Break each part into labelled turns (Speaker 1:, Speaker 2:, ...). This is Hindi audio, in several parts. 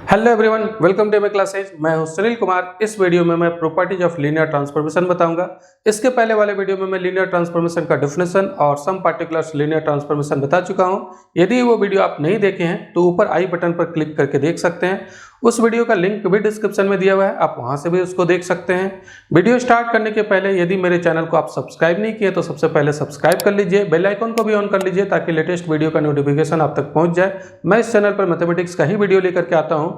Speaker 1: Hello everyone, welcome to my classes. मैं हूं सुनील कुमार। इस वीडियो में मैं प्रॉपर्टीज ऑफ लीनियर ट्रांसफॉर्मेशन बताऊंगा। इसके पहले वाले वीडियो में मैं लीनियर ट्रांसफॉर्मेशन का डेफिनेशन और सम पार्टिकुलर्स लीनियर ट्रांसफॉर्मेशन बता चुका हूं। यदि वो वीडियो आप नहीं देखे हैं तो ऊपर आई बटन पर क्लिक करके देख सकते हैं। उस वीडियो का लिंक भी डिस्क्रिप्शन में दिया हुआ है, आप वहां से भी उसको देख सकते हैं। वीडियो स्टार्ट करने के पहले यदि मेरे चैनल को आप सब्सक्राइब नहीं किए तो सबसे पहले सब्सक्राइब कर लीजिए, बेल आइकन को भी ऑन कर लीजिए ताकि लेटेस्ट वीडियो का नोटिफिकेशन आप तक पहुंच जाए। मैं इस चैनल पर मैथमेटिक्स का ही वीडियो लेकर के आता हूं।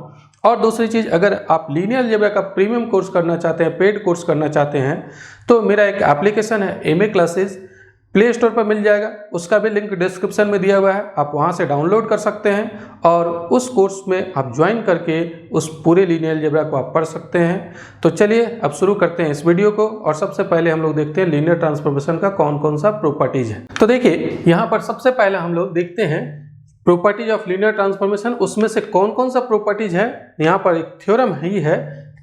Speaker 1: और दूसरी चीज़, अगर आप लीनियर अलजेब्रा का प्रीमियम कोर्स करना चाहते हैं, पेड कोर्स करना चाहते हैं, तो मेरा एक एप्लीकेशन है एमए क्लासेस, प्ले स्टोर पर मिल जाएगा। उसका भी लिंक डिस्क्रिप्शन में दिया हुआ है, आप वहां से डाउनलोड कर सकते हैं और उस कोर्स में आप ज्वाइन करके उस पूरे लीनियर अलजेब्रा को आप पढ़ सकते हैं। तो चलिए अब शुरू करते हैं इस वीडियो को। और सबसे पहले हम लोग देखते हैं लीनियर ट्रांसफॉर्मेशन का कौन कौन सा प्रॉपर्टीज है। तो देखिए यहाँ पर सबसे पहले हम लोग देखते हैं प्रॉपर्टीज ऑफ लीनियर ट्रांसफॉर्मेशन। उसमें से कौन कौन सा प्रॉपर्टीज है। यहाँ पर एक थ्योरम ही है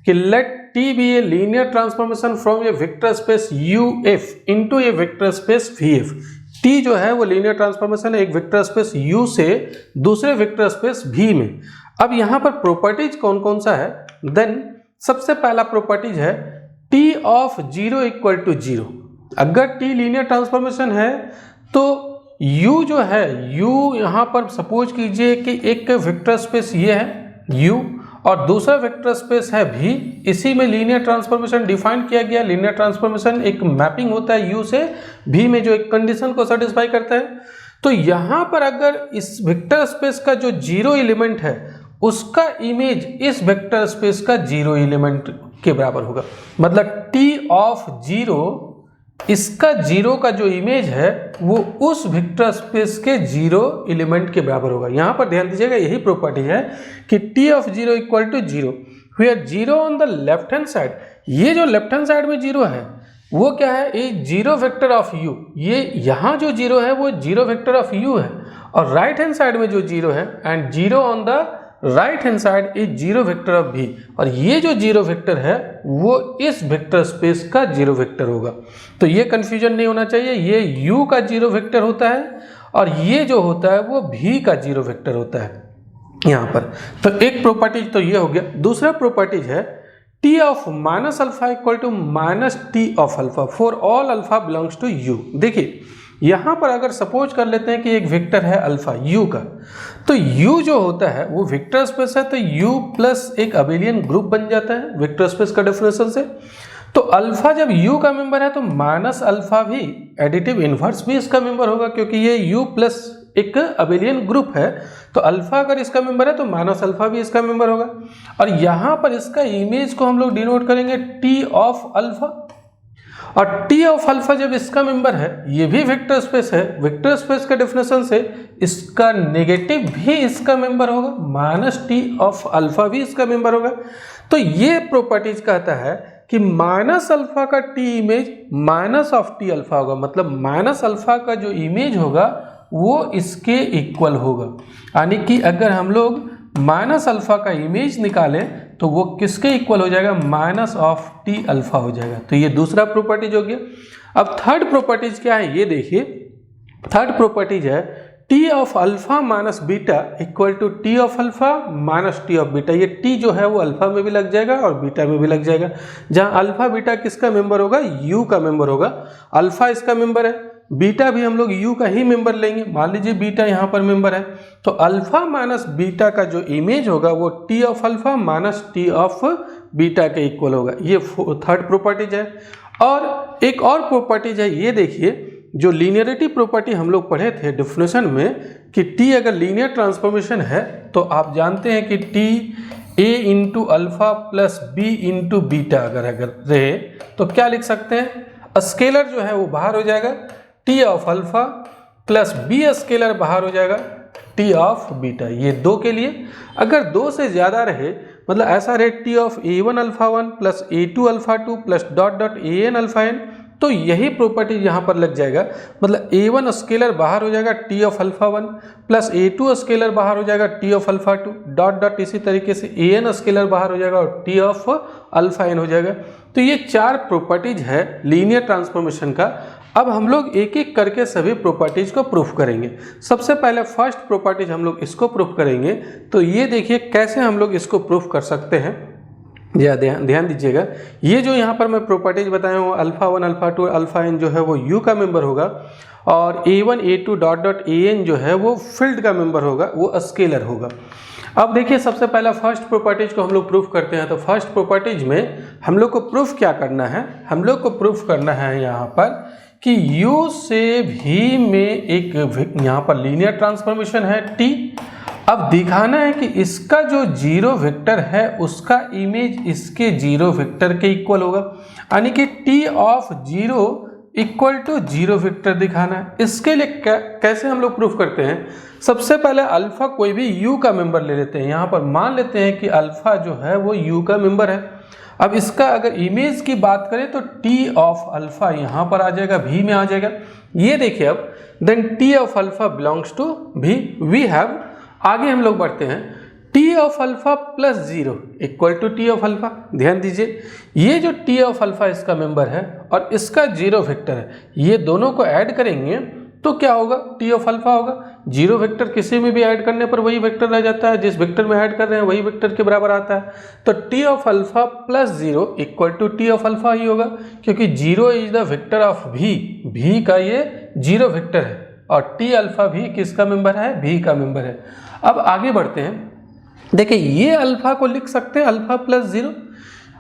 Speaker 1: कि let T be a linear transformation from a vector space U F into a vector space V F. T जो है वो लीनियर ट्रांसफॉर्मेशन है एक वेक्टर स्पेस यू से दूसरे वेक्टर स्पेस वी में। अब यहाँ पर प्रॉपर्टीज कौन कौन सा है। देन सबसे पहला प्रॉपर्टीज है T of zero equal to zero. अगर टी लीनियर ट्रांसफॉर्मेशन है तो U जो है, U यहाँ पर सपोज कीजिए कि एक वेक्टर स्पेस ये है U और दूसरा वेक्टर स्पेस है V। इसी में लीनियर ट्रांसफॉर्मेशन डिफाइन किया गया। लीनियर ट्रांसफॉर्मेशन एक मैपिंग होता है U से V में जो एक कंडीशन को सेटिस्फाई करता है। तो यहाँ पर अगर इस वेक्टर स्पेस का जो जीरो एलिमेंट है उसका इमेज इस वेक्टर स्पेस का जीरो एलिमेंट के बराबर होगा। मतलब T ऑफ जीरो, इसका जीरो का जो इमेज है वो उस वेक्टर स्पेस के जीरो एलिमेंट के बराबर होगा। यहां पर ध्यान दीजिएगा, यही प्रॉपर्टी है कि T of zero equal to zero, where zero on the left hand side. ये जो लेफ्ट हैंड साइड में जीरो है वो क्या है, ये जीरो वेक्टर ऑफ यू। ये यहाँ जो जीरो है वो जीरो वेक्टर ऑफ यू है और राइट हैंड साइड में जो जीरो है and zero on the right hand side is zero vector of भी। और ये जो जीरो वेक्टर है वो इस वेक्टर स्पेस का जीरो वेक्टर होगा। तो ये कंफ्यूजन नहीं होना चाहिए, ये u का जीरो वेक्टर होता है और ये जो होता है वो v का जीरो वेक्टर होता है यहाँ पर। तो एक प्रॉपर्टीज तो ये हो गया। दूसरा प्रॉपर्टीज है t of minus alpha equal to minus T of alpha for all alpha belongs to u। देखिए यहाँ पर अगर सपोज कर लेते हैं कि एक वेक्टर है अल्फा u का, तो u जो होता है वो वेक्टर स्पेस है, तो u प्लस एक अबेलियन ग्रुप बन जाता है वेक्टर स्पेस का डेफिनेशन से। तो अल्फा जब u का मेंबर है तो माइनस अल्फा भी एडिटिव इनवर्स भी इसका मेंबर होगा, क्योंकि ये u प्लस एक अबेलियन ग्रुप है। तो अल्फा अगर इसका मेंबर है तो माइनस अल्फा भी इसका मेंबर होगा। और यहाँ पर इसका इमेज को हम लोग डिनोट करेंगे टी ऑफ अल्फा। और टी ऑफ अल्फा जब इसका मेंबर है, ये भी वेक्टर स्पेस है, वेक्टर स्पेस के डेफिनेशन से इसका नेगेटिव भी इसका मेंबर होगा, माइनस टी ऑफ अल्फा भी इसका मेंबर होगा। तो ये प्रॉपर्टीज कहता है कि माइनस अल्फा का T image minus of T alpha होगा। मतलब माइनस अल्फा का जो इमेज होगा वो इसके इक्वल होगा। यानी कि अगर हम लोग माइनस अल्फा का इमेज निकालें तो वो किसके इक्वल हो जाएगा, माइनस ऑफ टी अल्फा हो जाएगा। तो ये दूसरा प्रॉपर्टीज हो गया। अब थर्ड प्रॉपर्टीज क्या है ये देखिए। थर्ड प्रॉपर्टीज है T of alpha minus beta equal to T of alpha minus T of beta. ये टी जो है वो अल्फा में भी लग जाएगा और बीटा में भी लग जाएगा। जहां अल्फा बीटा किसका मेंबर होगा, यू का मेंबर होगा। अल्फा इसका मेंबर है, बीटा भी हम लोग यू का ही मेंबर लेंगे। मान लीजिए बीटा यहाँ पर मेंबर है, तो अल्फा माइनस बीटा का जो इमेज होगा वो T of alpha minus T of beta के इक्वल होगा। ये थर्ड प्रॉपर्टीज है। और एक और प्रॉपर्टीज है, ये देखिए, जो लीनियरिटी प्रॉपर्टी हम लोग पढ़े थे डेफिनेशन में कि टी अगर लीनियर ट्रांसफॉर्मेशन है तो आप जानते हैं कि T A into alpha plus B into beta अगर रहे तो क्या लिख सकते हैं, स्केलर जो है वो बाहर हो जाएगा, T of alpha plus B scalar बाहर हो जाएगा, टी ऑफ बीटा। ये दो के लिए। अगर दो से ज़्यादा रहे, मतलब ऐसा रहे T of A one alpha one plus A two alpha two plus dot dot A N alpha N, तो यही प्रॉपर्टी यहाँ पर लग जाएगा। मतलब ए वन स्केलर बाहर हो जाएगा T of alpha one plus A two scalar बाहर हो जाएगा T of alpha two dot dot इसी तरीके से ए एन स्केलर बाहर हो जाएगा और टी ऑफ अल्फा एन हो जाएगा। तो ये चार प्रॉपर्टीज है लीनियर ट्रांसफॉर्मेशन का। अब हम लोग एक एक करके सभी प्रॉपर्टीज को प्रूफ करेंगे। सबसे पहले फर्स्ट प्रॉपर्टीज हम लोग इसको प्रूफ करेंगे। तो ये देखिए कैसे हम लोग इसको प्रूफ कर सकते हैं, या ध्यान दीजिएगा। ये जो यहाँ पर मैं प्रॉपर्टीज बताया हूँ अल्फा 1 अल्फा 2 अल्फा n जो है वो u का मेंबर होगा, और a1 a2 dot dot an जो है वो फील्ड का मेंबर होगा, वो स्केलर होगा। अब देखिए सबसे पहला फर्स्ट प्रॉपर्टीज को हम लोग प्रूफ करते हैं। तो फर्स्ट प्रॉपर्टीज में हम लोग को प्रूफ क्या करना है, हम लोग को प्रूफ करना है यहाँ पर कि u से v में एक यहाँ पर लीनियर ट्रांसफॉर्मेशन है t। अब दिखाना है कि इसका जो जीरो वेक्टर है उसका इमेज इसके जीरो वेक्टर के इक्वल होगा, यानी कि t of zero equal to zero vector दिखाना है। इसके लिए कैसे हम लोग प्रूफ करते हैं, सबसे पहले अल्फा कोई भी u का मेंबर ले लेते हैं। यहाँ पर मान लेते हैं कि अल्फा जो है वो u का मेंबर है। अब इसका अगर इमेज की बात करें तो t ऑफ अल्फा यहाँ पर आ जाएगा, v में आ जाएगा। ये देखिए अब then t of alpha belongs to v। We have, आगे हम लोग बढ़ते हैं, t of alpha plus 0 equal to t of alpha. ध्यान दीजिए ये जो t ऑफ अल्फा इसका मेंबर है और इसका जीरो वेक्टर है, ये दोनों को ऐड करेंगे तो क्या होगा, t ऑफ अल्फा होगा। जीरो वेक्टर किसी में भी ऐड करने पर वही वेक्टर रह जाता है, जिस वेक्टर में ऐड कर रहे हैं वही वेक्टर के बराबर आता है। तो t of alpha plus 0 equal to t of alpha ही होगा, क्योंकि 0 is the vector of v का ये जीरो वेक्टर है, और t अल्फा भी किसका मेंबर है, v का मेंबर है। अब आगे बढ़ते हैं, देखिए ये अल्फा को लिख सकते हैं अल्फा प्लस 0।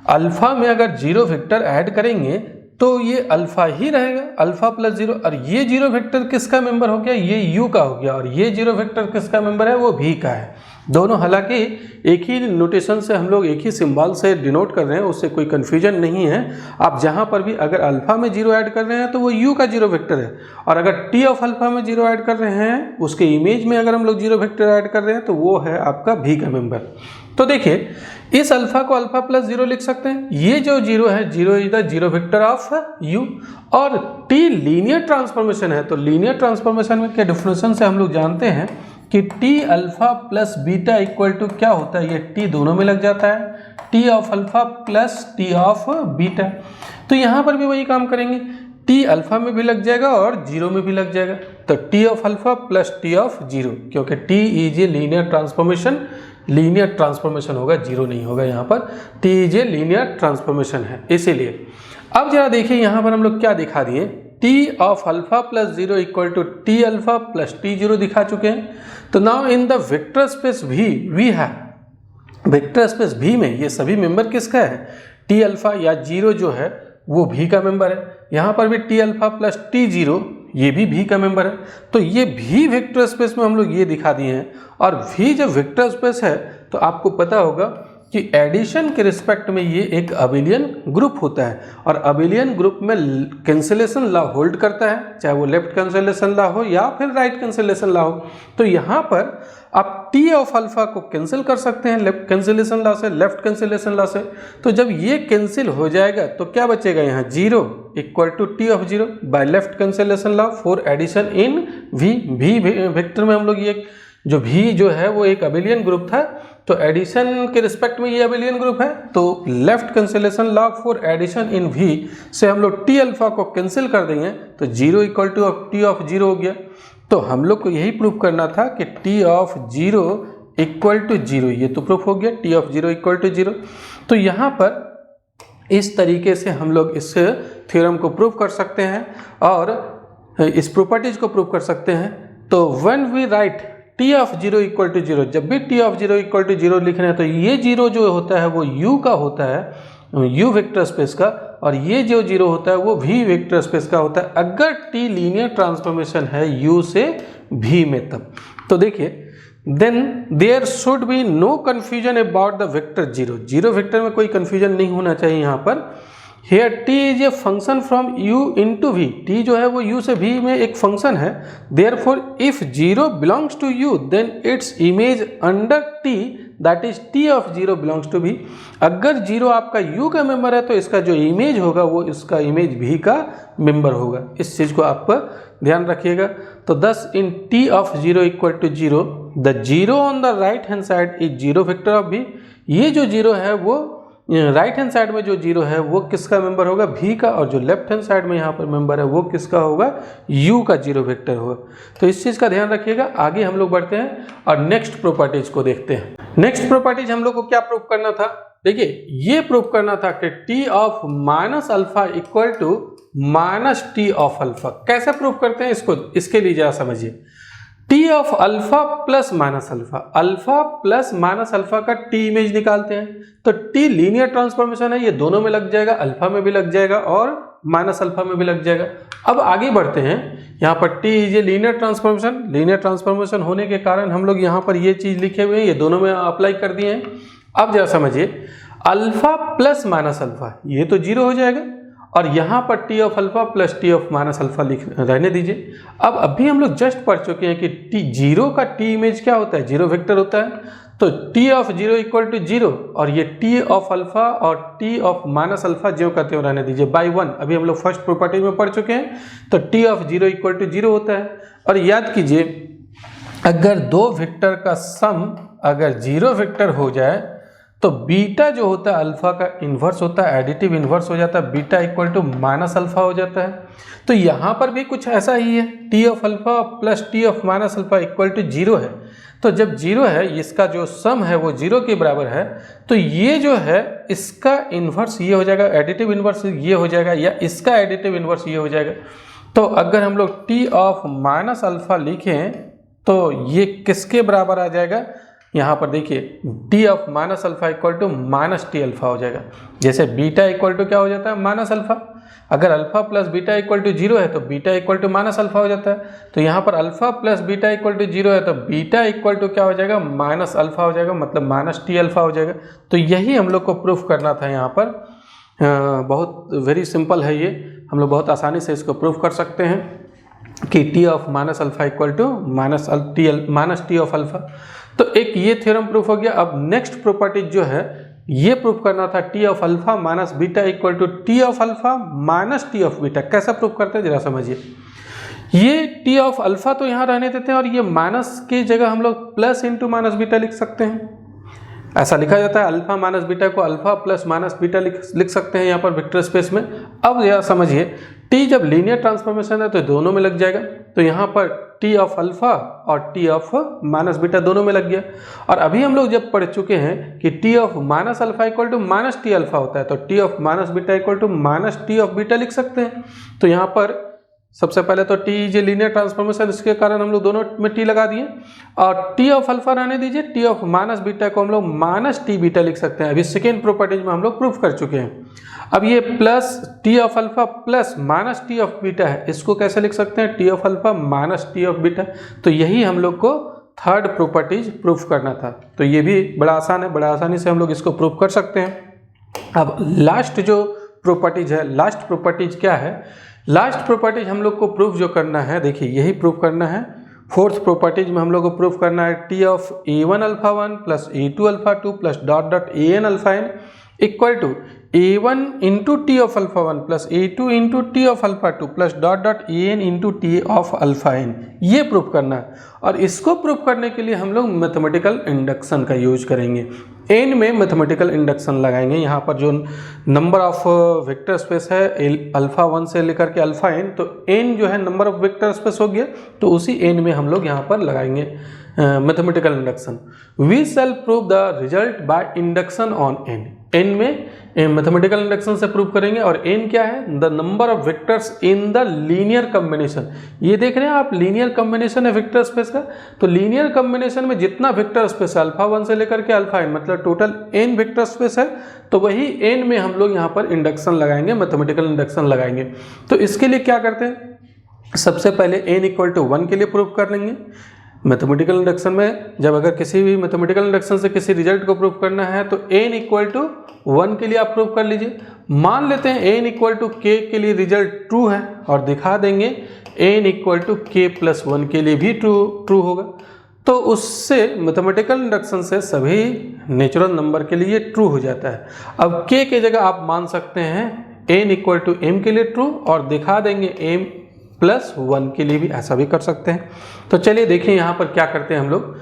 Speaker 1: अल्फा में अगर जीरो वेक्टर ऐड करेंगे तो ये अल्फा ही रहेगा, अल्फा प्लस 0। और ये जीरो वेक्टर किसका मेंबर हो गया, ये u का हो गया, और ये जीरो वेक्टर किसका मेंबर है, वो v का है। दोनों हालांकि एक ही नोटेशन से हम लोग एक ही सिंबल से डिनोट कर रहे हैं, उससे कोई कन्फ्यूजन नहीं है। आप जहां पर भी अगर अल्फा में जीरो ऐड कर रहे हैं तो वो u का जीरो वेक्टर है, और अगर t ऑफ अल्फा में जीरो ऐड कर रहे हैं उसके इमेज में अगर हम लोग जीरो वेक्टर ऐड कर रहे हैं तो वो है आपका v का मेंबर। तो देखिए इस अल्फा को अल्फा प्लस 0 लिख सकते हैं। ये जो जीरो है, zero is the zero vector of u, और t लीनियर ट्रांसफॉर्मेशन है। तो लीनियर ट्रांसफॉर्मेशन के डेफिनेशन से हम लोग जानते हैं कि t alpha plus beta equal to क्या होता है, ये t दोनों में लग जाता है, t of alpha plus t of beta. तो यहाँ पर भी वही काम करेंगे, t अल्फा में भी लग जाएगा और जीरो में भी लग जाएगा। तो t of alpha plus t of zero, क्योंकि t is A linear transformation, linear transformation होगा, जीरो नहीं होगा यहाँ पर, t is A linear transformation है इसीलिए। अब जरा देखिए यहाँ पर हम लोग क्या दिखा दिए, t of alpha plus 0 equal to t alpha plus t0 दिखा चुके हैं। तो now in the vector space v we have, vector space v में ये सभी मेंबर किसका है, t अल्फा या जीरो जो है वो v का मेंबर है। यहाँ पर भी t अल्फा प्लस t0 ये भी v का मेंबर है। तो ये v वेक्टर स्पेस में हम लोग ये दिखा दिए हैं, और v जब वेक्टर स्पेस है तो आपको पता होगा कि एडिशन के रिस्पेक्ट में ये एक अबिलियन ग्रुप होता है, और अबिलियन ग्रुप में कैंसिलेशन लॉ होल्ड करता है, चाहे वो लेफ्ट कैंसिलेशन लॉ हो या फिर राइट कैंसिलेशन लॉ हो। तो यहाँ पर आप t ऑफ अल्फा को कैंसिल कर सकते हैं लेफ्ट कैंसिलेशन लॉ से, लेफ्ट कैंसिलेशन लॉ से। तो जब ये कैंसिल हो जाएगा तो क्या बचेगा, यहाँ 0 equal to t of 0 by left cancellation law for addition in v vector में हम लोग ये जो v जो है वो एक अबिलियन ग्रुप था, तो एडिशन के रिस्पेक्ट में ये अबिलियन ग्रुप है, तो left cancellation law for addition in v से हम लोग t अल्फा को कैंसिल कर देंगे तो 0 इक्वल टू t ऑफ 0 हो गया। तो हम लोग को यही प्रूफ करना था कि t ऑफ 0 इक्वल टू 0, ये तो प्रूफ हो गया, t ऑफ 0 इक्वल टू 0। तो यहाँ पर इस तरीके से हम लोग इस थ्योरम को प्रूफ कर सकते हैं और इस प्रॉपर्टीज को प्रूफ कर सकते हैं। तो when we write t of 0 equal to 0, जब भी t ऑफ 0 इक्वल टू 0 लिख रहे हैं तो ये जीरो जो होता है वो u का होता है, u वेक्टर स्पेस का, और ये जो जीरो होता है वो v वेक्टर स्पेस का होता है अगर t लीनियर ट्रांसफॉर्मेशन है u से v में तब। तो देखिए then there should be no confusion about the vector 0, zero vector में कोई कन्फ्यूजन नहीं होना चाहिए यहाँ पर। Here t is a function from u into v, t जो है वो u से v में एक फंक्शन है। Therefore if 0 belongs to u then its image under t that is t of 0 belongs to v। अगर 0 आपका u का मेंबर है तो इसका जो इमेज होगा वो इसका इमेज v का मेंबर होगा, इस चीज़ को आप ध्यान रखिएगा। तो thus in t of 0 equal to 0 the 0 on the right hand side is 0 vector of v, ये जो 0 है वो राइट हैंड साइड में जो 0 है वो किसका मेंबर होगा, v का, और जो लेफ्ट हैंड साइड में यहाँ पर मेंबर है वो किसका होगा, u का 0 वेक्टर होगा। तो इस चीज़ का ध्यान रखिएगा। आगे हम लोग बढ़ते हैं और नेक्स्ट प्रॉपर्टीज को देखते हैं। नेक्स्ट प्रॉपर्टीज हम लोग को क्या प्रूव करना था, देखिए ये प्रूव करना था कि t of minus alpha equal to minus T of alpha. कैसे प्रूव करते हैं इसको, इसके लिए जरा समझिए। T of alpha plus minus alpha, alpha plus minus alpha का टी इमेज निकालते हैं। तो टी लीनियर ट्रांसफॉर्मेशन है, ये दोनों में लग जाएगा, अल्फा में भी लग जाएगा और माइनस अल्फा में भी लग जाएगा। अब आगे बढ़ते हैं, यहाँ पर T is a linear transformation, linear transformation होने के कारण हम लोग यहाँ पर ये चीज लिखे हुए हैं, ये दोनों में अप्लाई कर दिए हैं। अब जरा समझिए, अल्फा प्लस माइनस अल्फा ये तो 0 हो जाएगा, और यहाँ पर T of alpha plus T of minus alpha लिख रहने दीजिए। अब अभी हम लोग जस्ट पढ़ चुके हैं कि टी 0 का टी इमेज क्या होता है, 0 वेक्टर होता है। तो टी ऑफ 0 इक्वल टू 0, और ये टी ऑफ अल्फा और टी ऑफ माइनस अल्फा जो कहते हो रहने दीजिए बाई 1। अभी हम लोग फर्स्ट प्रॉपर्टी में पढ़ चुके हैं। तो टी ऑफ 0 इक्वल टू 0 होता है। और याद कीजिए, अगर दो वेक्टर का सम अगर 0 वेक्टर हो जाए तो बीटा जो होता है अल्फा का इन्वर्स होता है, एडिटिव इन्वर्स हो जाता है, beta equal to minus alpha हो जाता है। तो यहाँ पर भी कुछ ऐसा ही है, T of alpha plus T of minus alpha equal to 0 है। तो जब 0 है, इसका जो सम है वो 0 के बराबर है, तो ये जो है इसका इन्वर्स ये हो जाएगा, एडिटिव इन्वर्स ये हो जाएगा, या इसका एडिटिव इन्वर्स ये हो जाएगा। तो अगर हम लोग टी ऑफ माइनस अल्फा लिखें तो ये किसके बराबर आ जाएगा, यहाँ पर देखिए T of minus alpha equal to minus T alpha हो जाएगा। जैसे बीटा इक्वल टू क्या हो जाता है, माइनस अल्फा। अगर alpha plus beta equal to 0 है तो beta equal to minus alpha हो जाता है। तो यहाँ पर alpha plus beta equal to 0 है तो बीटा इक्वल टू क्या हो जाएगा, माइनस अल्फा हो जाएगा, मतलब माइनस टी अल्फा हो जाएगा। तो यही हम लोग को प्रूफ करना था यहाँ पर। बहुत वेरी सिंपल है ये, हम लोग बहुत आसानी से इसको प्रूफ कर सकते हैं कि T of minus alpha equal to minus T of alpha. तो एक ये थ्योरम प्रूफ हो गया। अब नेक्स्ट प्रॉपर्टी जो है ये प्रूफ करना था, T of alpha minus beta equal to T of alpha minus T of beta. कैसा प्रूफ करते हैं जरा समझिए। ये टी ऑफ अल्फा तो यहाँ रहने देते हैं, और ये माइनस की जगह हम लोग प्लस इंटू माइनस बीटा लिख सकते हैं। ऐसा लिखा जाता है, अल्फा माइनस बीटा को अल्फा प्लस माइनस बीटा लिख सकते हैं यहाँ पर वेक्टर स्पेस में। अब जरा समझिए, टी जब लीनियर ट्रांसफॉर्मेशन है तो दोनों में लग जाएगा। तो यहाँ पर टी ऑफ अल्फा और टी ऑफ माइनस बीटा दोनों में लग गया। और अभी हम लोग जब पढ़ चुके हैं कि T of minus alpha equal to minus T alpha होता है, तो T of minus beta equal to minus T of beta लिख सकते हैं। तो यहाँ पर सबसे पहले तो टी जो लीनियर ट्रांसफॉर्मेशन, इसके कारण हम लोग दोनों में टी लगा दिए, और टी ऑफ अल्फा रहने दीजिए, टी ऑफ माइनस बीटा को हम लोग माइनस टी बीटा लिख सकते हैं। अभी सेकेंड प्रॉपर्टीज में हम लोग प्रूफ कर चुके हैं। अब ये plus T of alpha plus minus T of beta है, इसको कैसे लिख सकते हैं, T of alpha minus T of beta. तो यही हम लोग को थर्ड प्रॉपर्टीज प्रूफ करना था। तो ये भी बड़ा आसान है, बड़ा आसानी से हम लोग इसको प्रूफ कर सकते हैं। अब लास्ट जो प्रॉपर्टीज है, लास्ट प्रॉपर्टीज क्या है, लास्ट प्रॉपर्टीज हम लोग को प्रूफ जो करना है, देखिए यही प्रूफ करना है। फोर्थ प्रॉपर्टीज में हम लोग को प्रूफ करना है T of A one alpha 1 plus A two alpha 2 plus dot dot A N alpha N equal to a1 into T of alpha 1 plus a2 into T of alpha 2 plus dot dot an into T of alpha n, ये प्रूफ करना है। और इसको प्रूफ करने के लिए हम लोग मैथमेटिकल इंडक्शन का यूज करेंगे। n में मैथमेटिकल इंडक्शन लगाएंगे। यहाँ पर जो नंबर ऑफ वेक्टर स्पेस है अल्फा 1 से लेकर के अल्फा n, तो n जो है नंबर ऑफ वेक्टर स्पेस हो गया, तो उसी n में हम लोग यहाँ पर लगाएंगे mathematical induction. We shall prove the result by induction on n। n में मैथमेटिकल इंडक्शन से प्रूव करेंगे। और n क्या है, the number of vectors in the linear combination. ये देख रहे हैं आप, लीनियर कॉम्बिनेशन है वेक्टर स्पेस का। तो लीनियर कॉम्बिनेशन में जितना वेक्टर स्पेस है अल्फा 1 से लेकर के अल्फा n, मतलब टोटल n वेक्टर स्पेस है, तो वही n में हम लोग यहाँ पर इंडक्शन लगाएंगे, मैथमेटिकल इंडक्शन लगाएंगे। तो इसके लिए क्या करते हैं, सबसे पहले n इक्वल टू 1 के लिए प्रूव कर लेंगे। मैथमेटिकल इंडक्शन में जब अगर किसी भी मैथमेटिकल इंडक्शन से किसी रिजल्ट को प्रूव करना है तो n इक्वल टू 1 के लिए आप प्रूव कर लीजिए। मान लेते हैं n इक्वल टू k के लिए रिजल्ट ट्रू है, और दिखा देंगे n equal to k plus 1 के लिए भी ट्रू होगा। तो उससे मैथमेटिकल इंडक्शन से सभी नेचुरल नंबर के लिए ट्रू हो जाता है। अब k की जगह आप मान सकते हैं n इक्वल टू m के लिए ट्रू, और दिखा देंगे m प्लस 1 के लिए भी, ऐसा भी कर सकते हैं। तो चलिए देखिए यहाँ पर क्या करते हैं हम लोग।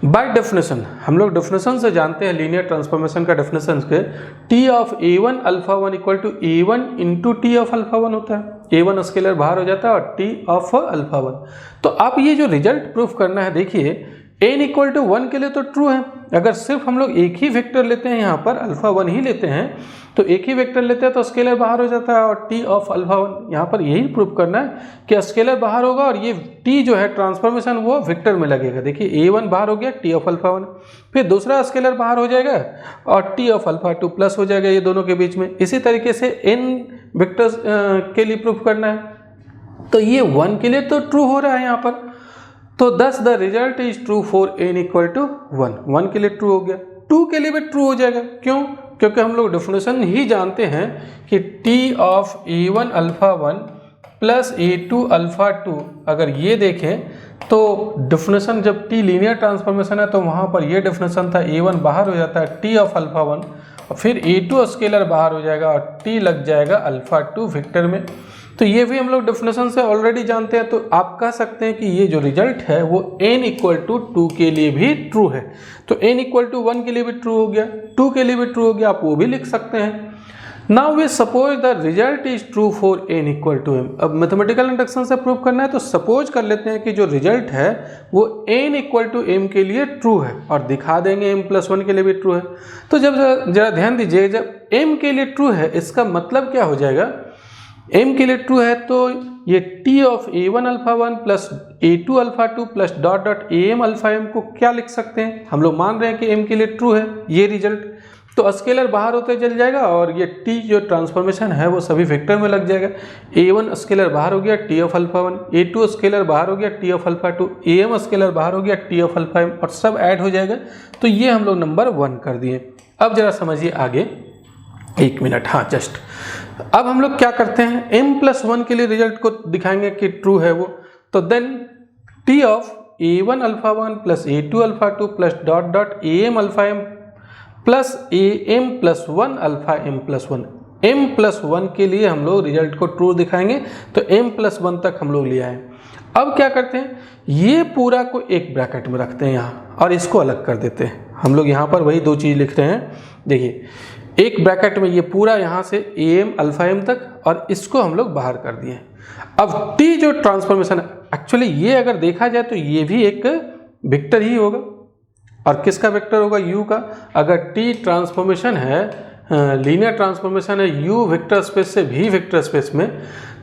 Speaker 1: बाय डेफिनेशन हम लोग डेफिनेशन से जानते हैं लीनियर ट्रांसफॉर्मेशन का डेफिनेशन के T of a1 alpha one equal to a1 into T of alpha one होता है। a1 स्केलर बाहर हो जाता है और टी ऑफ अल्फा वन। तो आप ये जो रिजल्ट प्रूफ करना है, देखिए n इक्वल टू 1 के लिए तो ट्रू है। अगर सिर्फ हम लोग एक ही वेक्टर लेते हैं, यहाँ पर अल्फा वन ही लेते हैं, तो एक ही वेक्टर लेते हैं तो स्केलर बाहर हो जाता है और टी ऑफ अल्फा वन, यहाँ पर यही प्रूफ करना है कि स्केलर बाहर होगा और ये टी जो है ट्रांसफॉर्मेशन वो वेक्टर में लगेगा। देखिए a1 बाहर हो गया, टी ऑफ अल्फा वन, फिर दूसरा स्केलर बाहर हो जाएगा और T of alpha two plus हो जाएगा ये दोनों के बीच में। इसी तरीके से n वेक्टर्स के लिए प्रूफ करना है, तो ये 1 के लिए तो ट्रू हो रहा है यहाँ पर, तो thus the result is true for n equal to 1। 1 के लिए ट्रू हो गया, 2 के लिए भी ट्रू हो जाएगा। क्यों? क्योंकि हम लोग डेफिनेशन ही जानते हैं कि T of a1 alpha one plus a2 alpha to, अगर ये देखें तो डेफिनेशन जब टी लीनियर ट्रांसफॉर्मेशन है तो वहाँ पर ये डेफिनेशन था a1 बाहर हो जाता है टी ऑफ अल्फा वन और फिर a2 स्केलर बाहर हो जाएगा और टी लग जाएगा अल्फा टू वेक्टर में। तो ये भी हम लोग डेफिनेशन से ऑलरेडी जानते हैं, तो आप कह सकते हैं कि ये जो रिजल्ट है वो n इक्वल टू 2 के लिए भी ट्रू है। तो n इक्वल टू 1 के लिए भी ट्रू हो गया, 2 के लिए भी ट्रू हो गया, आप वो भी लिख सकते हैं। Now we suppose the result is true for n equal to m। अब मैथमेटिकल इंडक्शन से प्रूव करना है तो सपोज कर लेते हैं कि जो रिजल्ट है वो n इक्वल टू m के लिए ट्रू है और दिखा देंगे m प्लस 1 के लिए भी ट्रू है। तो जब जरा ध्यान दीजिए, जब m के लिए ट्रू है इसका मतलब क्या हो जाएगा, m के लिए ट्रू है तो ये t of a1 alpha one plus a2 alpha two plus dot dot am alpha m को क्या लिख सकते हैं, हम लोग मान रहे हैं कि m के लिए ट्रू है ये रिजल्ट, तो स्केलर बाहर होते चल जाएगा और ये t जो ट्रांसफॉर्मेशन है वो सभी वेक्टर में लग जाएगा। a1 स्केलर बाहर हो गया t of alpha one, a2 scalar बाहर हो गया t of alpha to, am scalar बाहर हो गया t ऑफ अल्फा m और सब ऐड हो जाएगा। तो ये हम लोग नंबर 1 कर दिए। अब जरा समझिए आगे, 1 मिनट, हाँ जस्ट। अब हम लोग क्या करते हैं, m प्लस 1 के लिए रिजल्ट को दिखाएंगे कि ट्रू है वो, तो then t of a1 alpha one plus a2 alpha two plus dot dot am alpha m plus am plus 1 alpha m plus 1, m plus 1 के लिए हम लोग रिजल्ट को ट्रू दिखाएंगे, तो m प्लस 1 तक हम लोग ले आए। अब क्या करते हैं, ये पूरा को एक ब्रैकेट में रखते हैं यहाँ और इसको अलग कर देते हैं। हम लोग यहाँ पर वही दो चीज़ लिख रहे हैं, देखिए एक ब्रैकेट में ये पूरा यहाँ से am अल्फा m तक और इसको हम लोग बाहर कर दिए। अब t जो ट्रांसफॉर्मेशन है, एक्चुअली ये अगर देखा जाए तो ये भी एक वेक्टर ही होगा, और किसका वेक्टर होगा, u का। अगर t ट्रांसफॉर्मेशन है, लीनियर ट्रांसफॉर्मेशन है u वेक्टर स्पेस से v वेक्टर स्पेस में,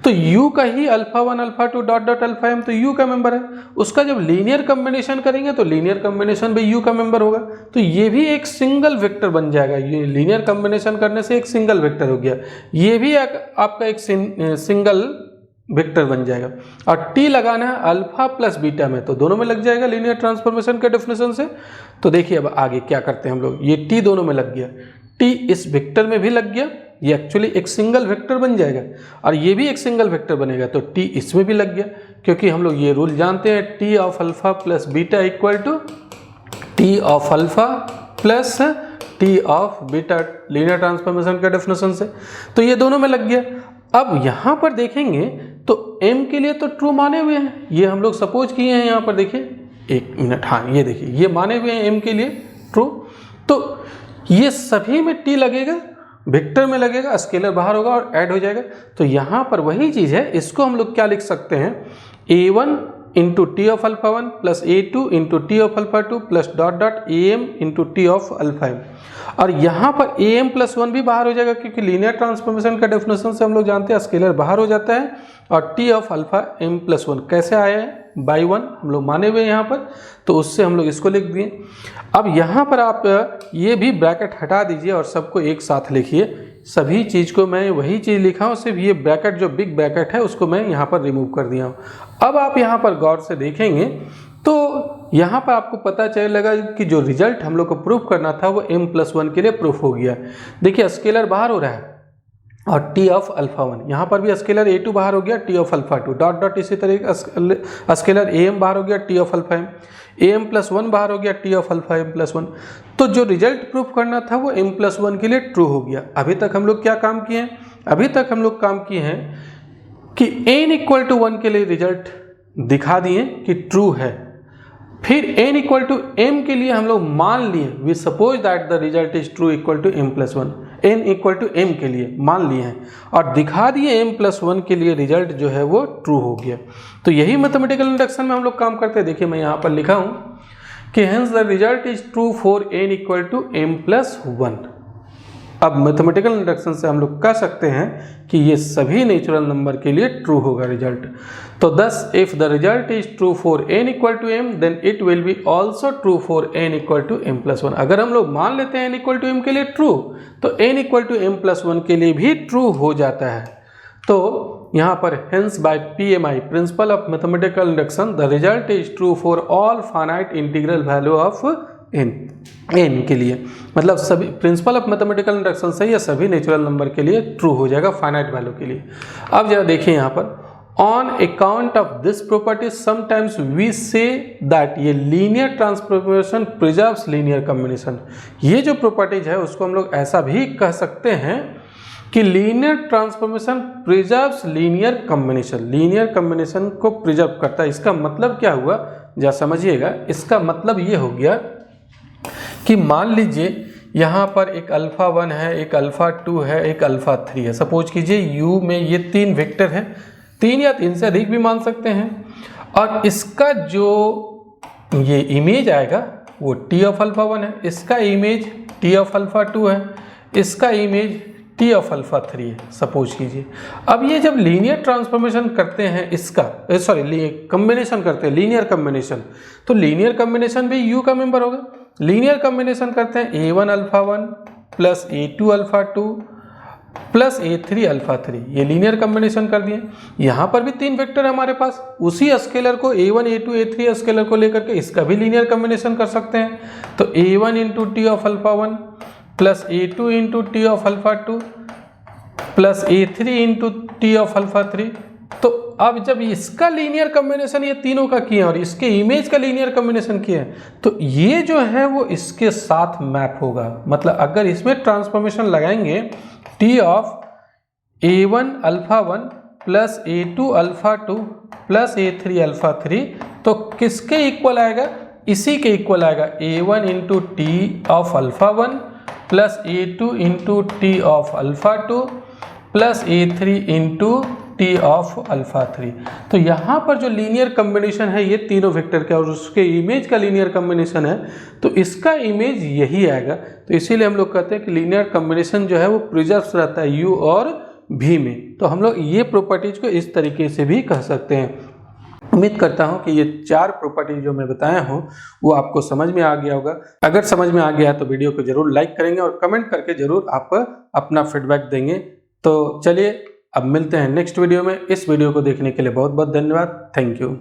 Speaker 1: तो u का ही alpha one alpha two dot dot alpha m तो u का मेंबर है। उसका जब लीनियर कॉम्बिनेशन करेंगे तो लीनियर कॉम्बिनेशन भी u का मेंबर होगा, तो ये भी एक सिंगल वेक्टर बन जाएगा। ये लीनियर कॉम्बिनेशन करने से एक सिंगल वेक्टर हो गया, ये भी आपका एक सिंगल वेक्टर बन जाएगा। और t लगाना है अल्फा प्लस बीटा में, तो दोनों में लग जाएगा लीनियर ट्रांसफॉर्मेशन के डेफिनेशन से। तो देखिए अब आगे क्या करते हैं हम लोग, ये t दोनों में लग गया, t इस वेक्टर में भी लग गया, ये एक्चुअली एक सिंगल वेक्टर बन जाएगा, और ये भी एक सिंगल वेक्टर बनेगा, तो t इसमें भी लग गया, क्योंकि हम लोग ये रूल जानते हैं, t of alpha plus beta equal to t of alpha plus t of beta, linear transformation के डेफिनेशन से। तो ये दोनों में लग गया। अब यहाँ पर देखेंगे तो m के लिए तो ट्रू माने हुए हैं, ये हम लोग सपोज किए हैं। यहाँ पर देखिए, 1 मिनट, हाँ ये देखिए ये माने हुए हैं m के लिए ट्रू, तो ये सभी में t लगेगा, वेक्टर में लगेगा, स्केलर बाहर होगा और ऐड हो जाएगा। तो यहाँ पर वही चीज़ है, इसको हम लोग क्या लिख सकते हैं, a1 into T of alpha one plus a2 into T of alpha two plus dot dot am into T of alpha m। और यहाँ पर am प्लस 1 भी बाहर हो जाएगा, क्योंकि लीनियर ट्रांसफॉर्मेशन का डेफिनेशन से हम लोग जानते हैं स्केलर बाहर हो जाता है, और T of alpha m plus 1 कैसे आया है, बाई 1 हम लोग माने हुए यहाँ पर, तो उससे हम लोग इसको लिख दिए। अब यहाँ पर आप ये भी ब्रैकेट हटा दीजिए और सबको एक साथ लिखिए, सभी चीज़ को मैं वही चीज़ लिखा हूँ, सिर्फ ये ब्रैकेट जो बिग ब्रैकेट है उसको मैं यहाँ पर रिमूव कर दिया हूँ। अब आप यहाँ पर गौर से देखेंगे तो यहाँ पर आपको पता चलेगा कि जो रिजल्ट हम लोग को प्रूफ करना था वो m प्लस 1 के लिए प्रूफ हो गया। देखिए स्केलर बाहर हो रहा है और t ऑफ अल्फा वन, यहाँ पर भी स्केलर a2 बाहर हो गया, t of alpha two, dot dot इसी तरह स्केलर am बाहर हो गया, t of alpha m, am plus 1 बाहर हो गया, t of alpha m plus 1। तो जो रिजल्ट प्रूफ करना था वो m प्लस 1 के लिए ट्रू हो गया। अभी तक हम लोग क्या काम किए हैं, अभी तक हम लोग काम किए हैं कि n इक्वल टू 1 के लिए रिजल्ट दिखा दिए कि ट्रू है। फिर n इक्वल टू m के लिए हम लोग मान लिए, we suppose that the result is true equal to m+1, n equal to m के लिए मान लिए हैं और दिखा दिए m+1 के लिए रिजल्ट जो है वो ट्रू हो गया। तो यही मैथमेटिकल इंडक्शन में हम लोग काम करते हैं। देखिए मैं यहाँ पर लिखा हूँ कि hence the result is true for n equal to m+1। अब मैथमेटिकल इंडक्शन से हम लोग कह सकते हैं कि ये सभी नेचुरल नंबर के लिए ट्रू होगा रिजल्ट। तो thus if the result is true for n equal to m then it will be also true for n equal to m+1। अगर हम लोग मान लेते हैं n equal to m के लिए ट्रू तो n equal to m+1 के लिए भी ट्रू हो जाता है। तो यहाँ पर hence by PMI principle of mathematical induction the result is true for all finite integral value of n के लिए, मतलब सभी प्रिंसिपल ऑफ मैथमेटिकल इंडक्शन से ये सभी नेचुरल नंबर के लिए ट्रू हो जाएगा फाइनाइट वैल्यू के लिए। अब जरा देखिए यहाँ पर on account of this property sometimes we say that ये linear transformation preserves linear combination. ये जो प्रॉपर्टीज है उसको हम लोग ऐसा भी कह सकते हैं कि linear transformation preserves linear combination को प्रिजर्व करता है। इसका मतलब क्या हुआ जरा समझिएगा। इसका मतलब ये हो गया कि मान लीजिए यहाँ पर एक α1 है, एक α2 है, एक α3 है। सपोज कीजिए u में ये 3 वेक्टर हैं, 3 या 3 से अधिक भी मान सकते हैं, और इसका जो ये इमेज आएगा वो t ऑफ α1 है, इसका इमेज t ऑफ α2 है, इसका इमेज t ऑफ α3 है। सपोज कीजिए अब ये जब लीनियर ट्रांसफॉर्मेशन करते हैं इसका कम्बिनेशन करते हैं लीनियर कम्बिनेशन, तो लीनियर कम्बिनेशन भी u का मेंबर होगा। लीनियर कम्बिनेशन करते हैं a1 α1 plus a2 α2 plus a3 α3, ये लीनियर कम्बिनेशन कर दिए। यहाँ पर भी 3 वेक्टर है हमारे पास, उसी स्केलर को a1 a2 a3 स्केलर को लेकर के इसका भी लीनियर कम्बिनेशन कर सकते हैं। तो a1 into T of α1 plus a2 into T of α2 plus a3 into T of α3। तो अब जब इसका लीनियर कॉम्बिनेशन ये तीनों का किया और इसके इमेज का लीनियर कॉम्बिनेशन किया तो ये जो है वो इसके साथ मैप होगा। मतलब अगर इसमें ट्रांसफॉर्मेशन लगाएंगे t of a1 α1 plus a2 α2 plus a3 α3 तो किसके इक्वल आएगा, इसी के इक्वल आएगा a1 into T of α1 plus a2 into T of α2 plus a3 into T of α3। तो यहाँ पर जो लीनियर कम्बिनेशन है ये तीनों वेक्टर का और उसके इमेज का लीनियर कम्बिनेशन है, तो इसका इमेज यही आएगा। तो इसीलिए हम लोग कहते हैं कि लीनियर कम्बिनेशन जो है वो प्रिजर्व रहता है u और v में। तो हम लोग ये प्रॉपर्टीज को इस तरीके से भी कह सकते हैं। उम्मीद करता हूँ कि ये 4 प्रॉपर्टी जो मैं बताया हूँ वो आपको समझ में आ गया होगा। अगर समझ में आ गया है तो वीडियो को जरूर लाइक करेंगे और कमेंट करके जरूर आप अपना फीडबैक देंगे। तो चलिए अब मिलते हैं नेक्स्ट वीडियो में। इस वीडियो को देखने के लिए बहुत बहुत धन्यवाद। Thank you.